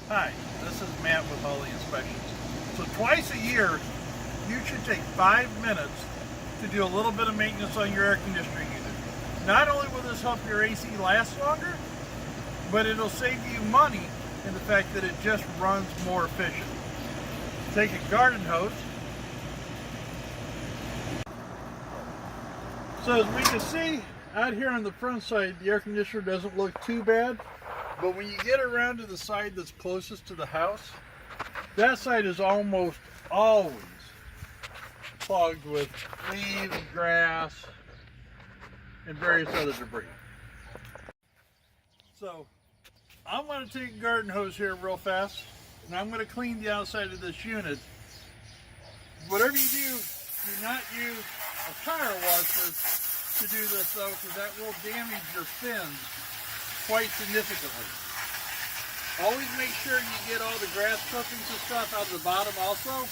Hi, this is Matt with Hawley Inspections. So twice a year, you should take 5 minutes to do a little bit of maintenance on your air conditioner unit. Not only will this help your AC last longer, but it'll save you money in the fact that it just runs more efficient. Take a garden hose. So as we can see, out here on the front side, the air conditioner doesn't look too bad. But when you get around to the side that's closest to the house, that side is almost always clogged with leaves, grass, and various other debris. So I'm going to take a garden hose here real fast, and I'm going to clean the outside of this unit. Whatever you do not use a tire washer to do this though, because that will damage your fins quite significantly. Always make sure you get all the grass clippings and stuff out of the bottom also,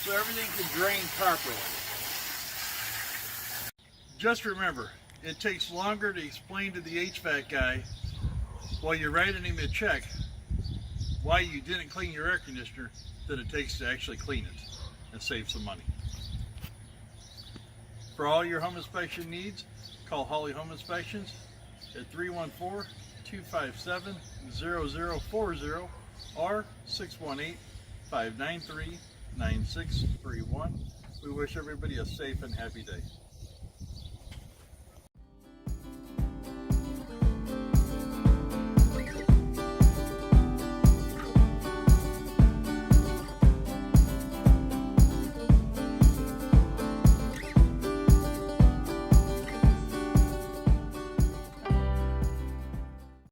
so everything can drain properly. Just remember, it takes longer to explain to the HVAC guy while you're writing him a check why you didn't clean your air conditioner than it takes to actually clean it and save some money. For all your home inspection needs, call Hawley Home Inspections at 314-257-0040 or 618-593-9631. We wish everybody a safe and happy day.